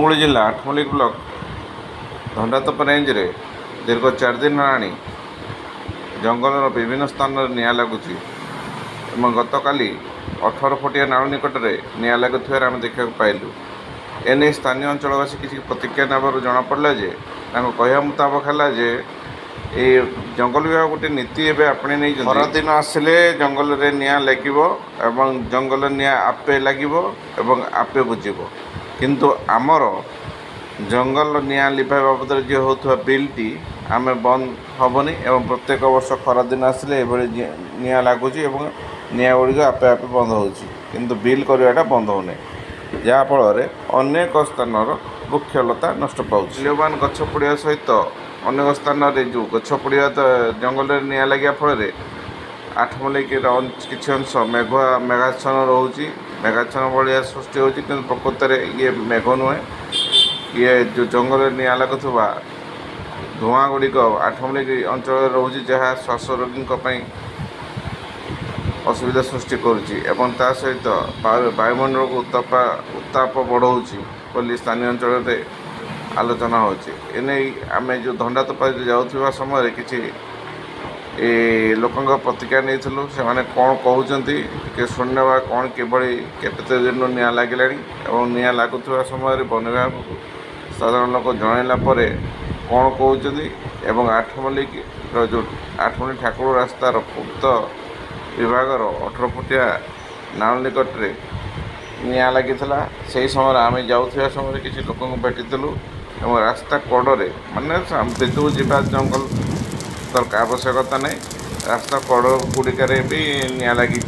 ଅନୁଗୁଳ जिला Athmallik block धंडातोप range रे दीर्घ 4 दिन हेलाणी जंगलर विभिन्न स्थान निआं लगुच गत काली 18 फुटिया नाल निकट में निआं लगुथिबार आम देखा पाइलु। एने स्थानीय अंचलवासी किसी प्रतिक्रिया नबार जमापड़ा जे कहवा मुताबक है जे ये जंगल विभाग गोटे नीति एवं आपणे नहीं खरा दिन आसिले जंगल रे निआं लगिब एवं जंगल निआं आपे लगिब एवं आपे बुझिब किंतु आमर जंगल निआं लिभा बाबद जो होता बिलटी आम बंद हेनी एवं प्रत्येक वर्ष खरा दिन आसिले निआं लगुच निआं गुड़िक आपे आपे बंद हो बिल करवाटा बंद होने जहाँफल अनेक स्थान वृक्षलता नष्ट पाऊँ मूल्यवान गछ पड़ा सहित अनेक स्थान जो गछ पड़ा जंगल निआं लगे फल आठमल्लिक किसी अंश मेघाच्छन्न रोचे मेघाच्छन्न भाया सृष्टि होती प्रकृत में ये मेघ नुहे ये जो जंगल निआं लगुवा धूआं गुड़िक आठमल्लिक अंचल रोचे जहाँ श्वास रोगी असुविधा सृष्टि करुच्ची सहित वायुमंडल को उत्ताप बढ़ाऊँगी बोली स्थानीय अंचल आलोचना होने आम जो धंडातोप जाऊा समय किसी लोक प्रतिक्रिया नहीं से कौन कहते कि शुणा कौन केते दिन निआं लगे निआं लगुवा समय वन विभाग साधारण लोक जनइला कौन कहते आठमल्लिक जो आठमल्लिक ठाकुर रास्तार पूर्त विभागर 18 फुटिया नाल निकट में निआं लगी से समय आम जाऊा समय किसी लोक भेटी रास्ता कड़े मानने विद्युत जीवा जंगल दरकार आवश्यकता नहीं रास्ता कड़ गुड़िक भी निआं लगी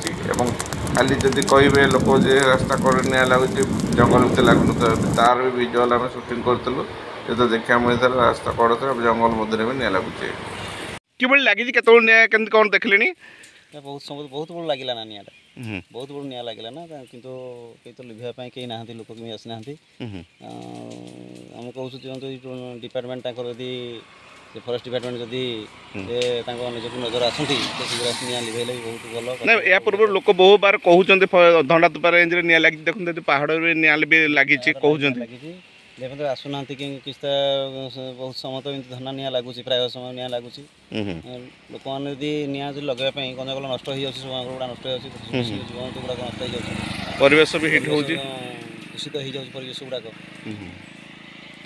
खाली जदि कहे लोक जे रास्ता कड़े निआं लगुच जंगल भीतर लगुन तार भी विजुअल आम सुटिंग करूँ जो देखा मिलता रास्ता कड़ जंगल मध्य भी निआं लगुचे कि लगी केत कौन देखले बहुत समय बहुत बड़ लगे ना निआँ बहुत बड़ निआँ लगे ना कि तो लिभाई कहीं ना लोक भी आसी ना आम कहूँ डिपार्टमेंट यदि फरेस्ट डिपार्टमेंट जदि निज नजर आसती निआँ लिभेले बहुत भल ना या पूर्व लोक बहु बार कहते धंडातोप रेंज रे निआं लगी देखते पहाड़ में निआं भी लगी कहते देखते आसुना कि बहुत समय तो धना निआं लगुच प्राय समय निआं लगुच लोक मैंने यदि निआं लगेवाई गंजागल नष्ट हो गुड़ा नष्ट हो जीवंतु गुड़ाक नष्ट हो परिवेश भी हिट हो दूषित हो परिवेश गुड़ाक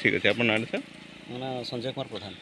ठीक अच्छे आप संजय कुमार प्रधान।